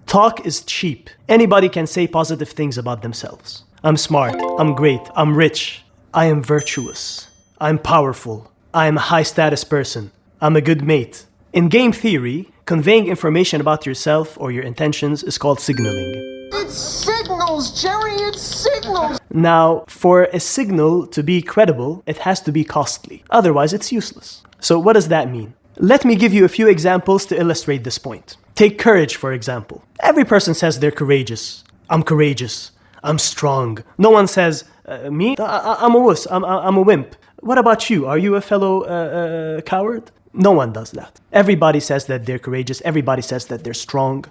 Talk is cheap. Anybody can say positive things about themselves. I'm smart, I'm great, I'm rich, I am virtuous, I'm powerful, I'm a high status person, I'm a good mate. In game theory, conveying information about yourself or your intentions is called signaling. It's signals, Jerry, it's signals! Now, for a signal to be credible, it has to be costly. Otherwise, it's useless. So what does that mean? Let me give you a few examples to illustrate this point. Take courage, for example. Every person says they're courageous. I'm strong. No one says, me? I'm a wuss, I'm a wimp. What about you? Are you a fellow coward? No one does that. Everybody says that they're courageous. Everybody says that they're strong.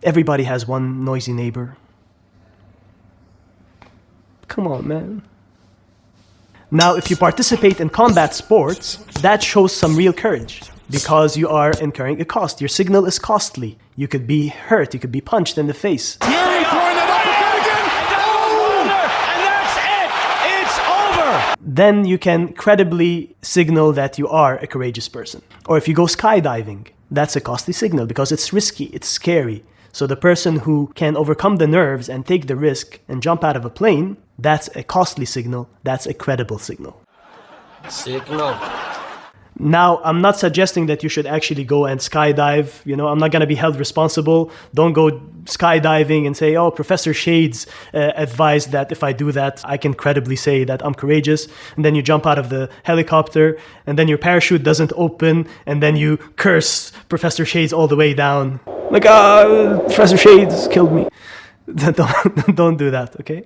Everybody has one noisy neighbor. Come on, man. Now, if you participate in combat sports, that shows some real courage because you are incurring a cost. Your signal is costly. You could be hurt. You could be punched in the face. Fury throwing that uppercut again. And it's over. Then you can credibly signal that you are a courageous person. Or if you go skydiving, that's a costly signal because it's risky, it's scary. So the person who can overcome the nerves and take the risk and jump out of a plane, that's a costly signal, that's a credible signal. Signal. Now, I'm not suggesting that you should actually go and skydive. I'm not going to be held responsible. Don't go skydiving and say, oh, Professor Shades advised that if I do that, I can credibly say that I'm courageous. And then you jump out of the helicopter, and then your parachute doesn't open, and then you curse Professor Shades all the way down. Like, Professor Shades killed me. Don't do that, okay?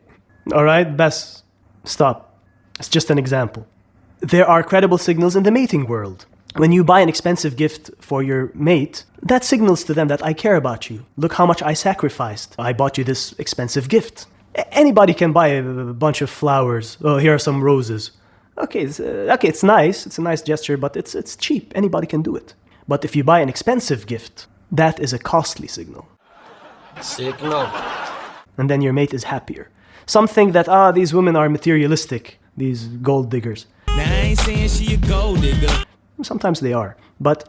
All right, Bess, stop. It's just an example. There are credible signals in the mating world. When you buy an expensive gift for your mate, that signals to them that I care about you. Look how much I sacrificed. I bought you this expensive gift. Anybody can buy a bunch of flowers. Oh, here are some roses. Okay, it's nice. It's a nice gesture, but it's cheap. Anybody can do it. But if you buy an expensive gift, that is a costly signal. Signal. And then your mate is happier. Some think that, these women are materialistic, these gold diggers. Now I ain't saying she a gold digger. Sometimes they are. But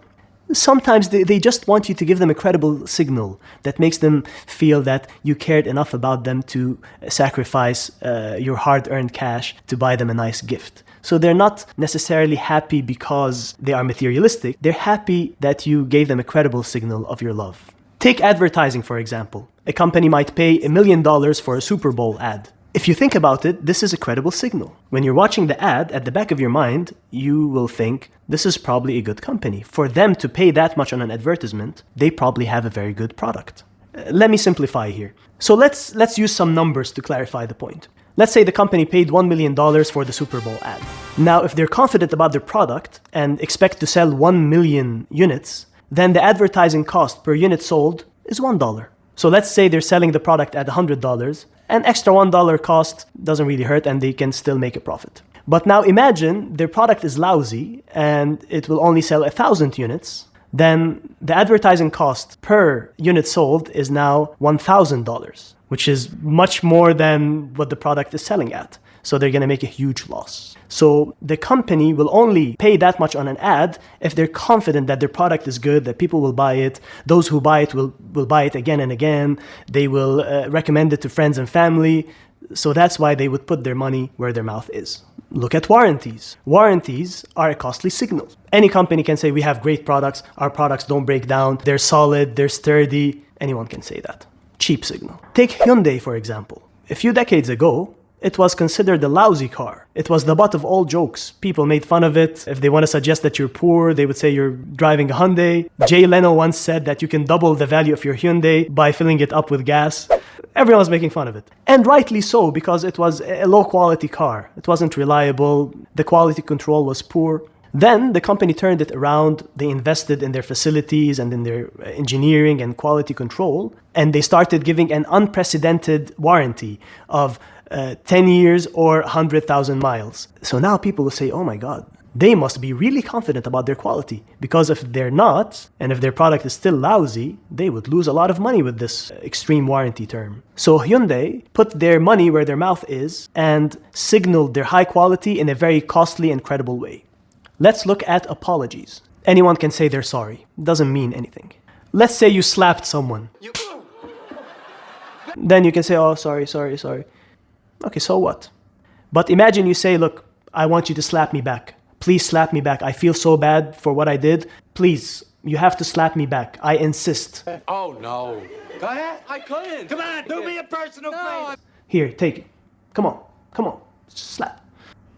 sometimes they just want you to give them a credible signal that makes them feel that you cared enough about them to sacrifice your hard-earned cash to buy them a nice gift. So they're not necessarily happy because they are materialistic. They're happy that you gave them a credible signal of your love. Take advertising, for example. A company might pay $1 million for a Super Bowl ad. If you think about it, this is a credible signal. When you're watching the ad, at the back of your mind, you will think, this is probably a good company. For them to pay that much on an advertisement, they probably have a very good product. Let me simplify here. So let's use some numbers to clarify the point. Let's say the company paid $1 million for the Super Bowl ad. Now, if they're confident about their product and expect to sell 1 million units, then the advertising cost per unit sold is $1. So let's say they're selling the product at $100. An extra $1 cost doesn't really hurt and they can still make a profit. But now imagine their product is lousy and it will only sell 1,000 units. Then the advertising cost per unit sold is now $1,000, which is much more than what the product is selling at. So they're going to make a huge loss. So the company will only pay that much on an ad if they're confident that their product is good, that people will buy it. Those who buy it will buy it again and again. They will recommend it to friends and family. So that's why they would put their money where their mouth is. Look at warranties. Warranties are a costly signal. Any company can say, we have great products. Our products don't break down. They're solid. They're sturdy. Anyone can say that. Cheap signal. Take Hyundai, for example. A few decades ago, it was considered a lousy car. It was the butt of all jokes. People made fun of it. If they want to suggest that you're poor, they would say you're driving a Hyundai. Jay Leno once said that you can double the value of your Hyundai by filling it up with gas. Everyone was making fun of it. And rightly so, because it was a low-quality car. It wasn't reliable. The quality control was poor. Then the company turned it around. They invested in their facilities and in their engineering and quality control. And they started giving an unprecedented warranty of 10 years or 100,000 miles. So now people will say, oh my God, they must be really confident about their quality. Because if they're not, and if their product is still lousy, they would lose a lot of money with this extreme warranty term. So Hyundai put their money where their mouth is and signaled their high quality in a very costly and credible way. Let's look at apologies. Anyone can say they're sorry. Doesn't mean anything. Let's say you slapped someone. Then you can say, oh, sorry. Okay, so what? But imagine you say, look, I want you to slap me back. Please slap me back. I feel so bad for what I did. Please, you have to slap me back. I insist. Oh, no. Go ahead. I couldn't. Come on, do me a personal favor. Here, take it. Come on. Slap.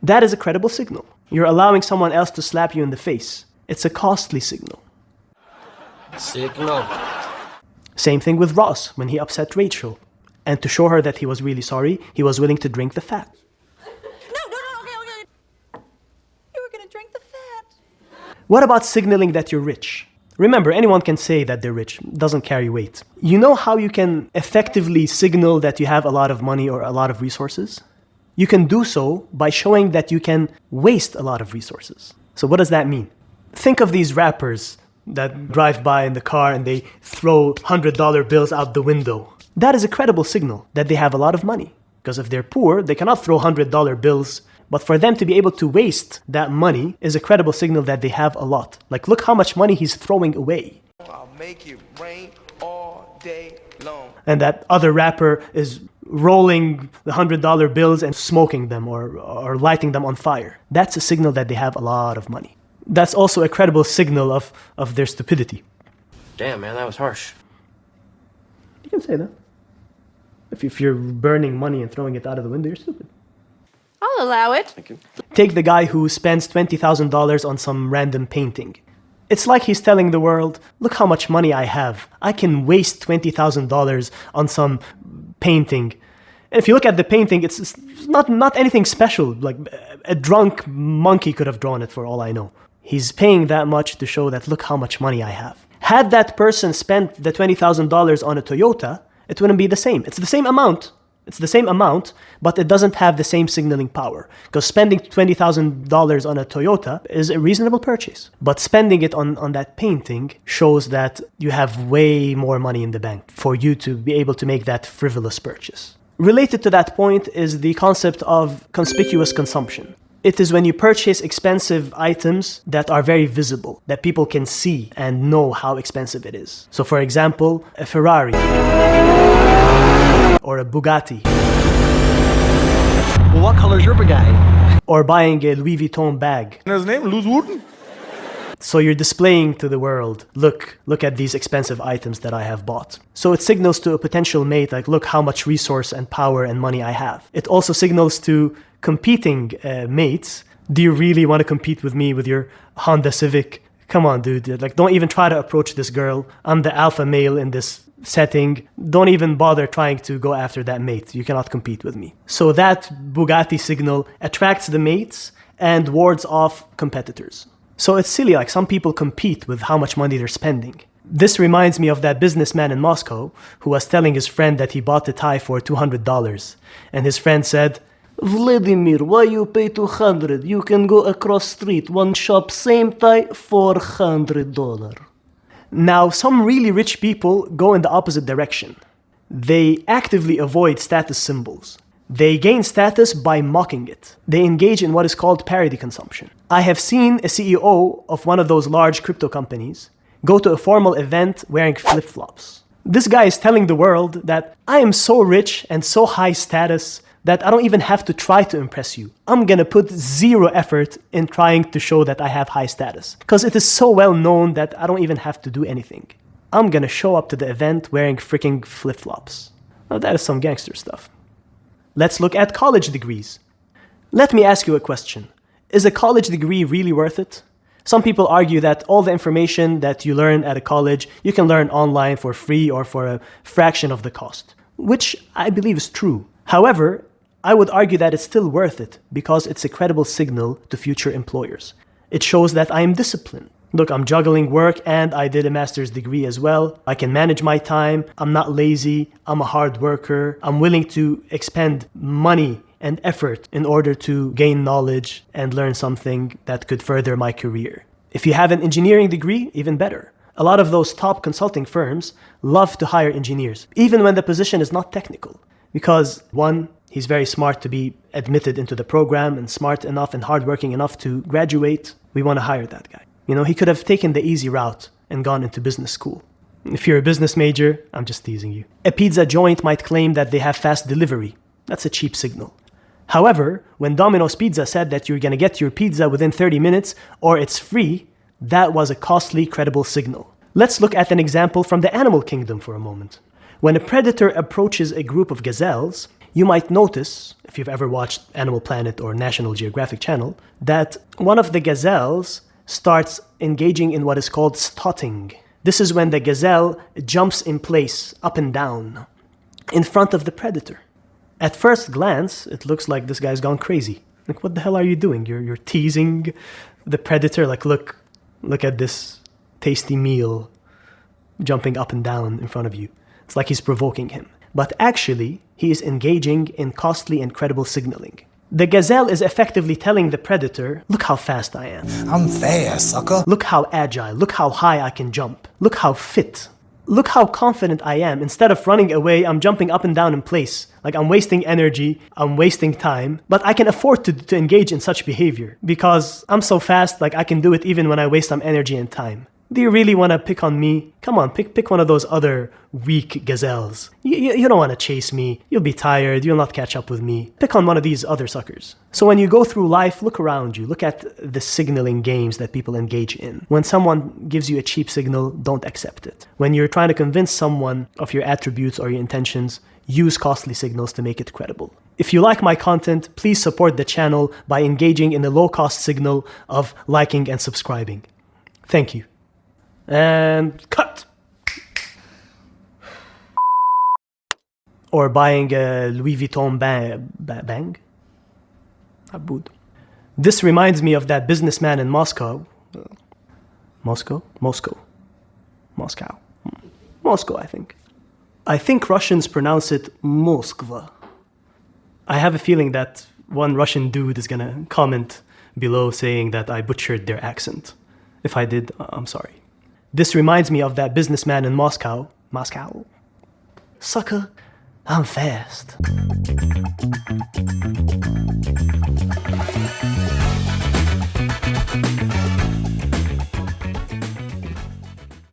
That is a credible signal. You're allowing someone else to slap you in the face. It's a costly signal. Signal. Same thing with Ross when he upset Rachel. And to show her that he was really sorry, he was willing to drink the fat. No, okay. You were gonna drink the fat. What about signaling that you're rich? Remember, anyone can say that they're rich. It doesn't carry weight. You know how you can effectively signal that you have a lot of money or a lot of resources? You can do so by showing that you can waste a lot of resources. So what does that mean? Think of these rappers that drive by in the car and they throw $100 bills out the window. That is a credible signal that they have a lot of money. Because if they're poor, they cannot throw $100 bills. But for them to be able to waste that money is a credible signal that they have a lot. Like, look how much money he's throwing away. I'll make it rain all day long. And that other rapper is rolling the $100 bills and smoking them or lighting them on fire. That's a signal that they have a lot of money. That's also a credible signal of their stupidity. Damn, man, that was harsh. You can say that. If you're burning money and throwing it out of the window, you're stupid. I'll allow it. Thank you. Take the guy who spends $20,000 on some random painting. It's like he's telling the world, look how much money I have. I can waste $20,000 on some painting. And if you look at the painting, it's not anything special. Like a drunk monkey could have drawn it for all I know. He's paying that much to show that look how much money I have. Had that person spent the $20,000 on a Toyota, it wouldn't be the same. It's the same amount. But it doesn't have the same signaling power. Because spending $20,000 on a Toyota is a reasonable purchase. But spending it on that painting shows that you have way more money in the bank for you to be able to make that frivolous purchase. Related to that point is the concept of conspicuous consumption. It is when you purchase expensive items that are very visible, that people can see and know how expensive it is. So for example, a Ferrari or a Bugatti. Well, what color's your Bugatti? Or buying a Louis Vuitton bag. And his name, Luz Wooten? So you're displaying to the world, look at these expensive items that I have bought. So it signals to a potential mate, like, look how much resource and power and money I have. It also signals to competing mates, do you really want to compete with me with your Honda Civic? Come on, dude. Like, don't even try to approach this girl. I'm the alpha male in this setting. Don't even bother trying to go after that mate. You cannot compete with me. So that Bugatti signal attracts the mates and wards off competitors. So it's silly, like some people compete with how much money they're spending. This reminds me of that businessman in Moscow who was telling his friend that he bought the tie for $200. And his friend said, Vladimir, why you pay 200? You can go across street, one shop, same tie, $400. Now, some really rich people go in the opposite direction. They actively avoid status symbols. They gain status by mocking it. They engage in what is called parody consumption. I have seen a CEO of one of those large crypto companies go to a formal event wearing flip-flops. This guy is telling the world that I am so rich and so high status that I don't even have to try to impress you. I'm gonna put zero effort in trying to show that I have high status. Because it is so well known that I don't even have to do anything. I'm gonna show up to the event wearing freaking flip-flops. Now that is some gangster stuff. Let's look at college degrees. Let me ask you a question. Is a college degree really worth it? Some people argue that all the information that you learn at a college, you can learn online for free or for a fraction of the cost, which I believe is true. However, I would argue that it's still worth it because it's a credible signal to future employers. It shows that I am disciplined. Look, I'm juggling work and I did a master's degree as well. I can manage my time. I'm not lazy. I'm a hard worker. I'm willing to expend money and effort in order to gain knowledge and learn something that could further my career. If you have an engineering degree, even better. A lot of those top consulting firms love to hire engineers, even when the position is not technical. Because one, he's very smart to be admitted into the program and smart enough and hardworking enough to graduate. We want to hire that guy. You know, he could have taken the easy route and gone into business school. If you're a business major, I'm just teasing you. A pizza joint might claim that they have fast delivery. That's a cheap signal. However, when Domino's Pizza said that you're gonna get your pizza within 30 minutes or it's free, that was a costly, credible signal. Let's look at an example from the animal kingdom for a moment. When a predator approaches a group of gazelles, you might notice, if you've ever watched Animal Planet or National Geographic Channel, that one of the gazelles starts engaging in what is called stotting. This is when the gazelle jumps in place, up and down, in front of the predator. At first glance, it looks like this guy's gone crazy. Like, what the hell are you doing? You're teasing the predator, like, look at this tasty meal jumping up and down in front of you. It's like he's provoking him. But actually, he is engaging in costly and credible signaling. The gazelle is effectively telling the predator, look how fast I am. I'm fast, sucker. Look how agile. Look how high I can jump. Look how fit. Look how confident I am. Instead of running away, I'm jumping up and down in place. Like, I'm wasting energy, I'm wasting time, but I can afford to engage in such behavior because I'm so fast, like I can do it even when I waste some energy and time. Do you really want to pick on me? Come on, pick one of those other weak gazelles. You don't want to chase me. You'll be tired. You'll not catch up with me. Pick on one of these other suckers. So when you go through life, look around you. Look at the signaling games that people engage in. When someone gives you a cheap signal, don't accept it. When you're trying to convince someone of your attributes or your intentions, use costly signals to make it credible. If you like my content, please support the channel by engaging in the low-cost signal of liking and subscribing. Thank you. And cut! Or buying a Louis Vuitton bang? Aboud. This reminds me of that businessman in Moscow. Moscow, I think. I think Russians pronounce it Moskva. I have a feeling that one Russian dude is gonna comment below saying that I butchered their accent. If I did, I'm sorry. This reminds me of that businessman in Moscow. Sucker, I'm fast.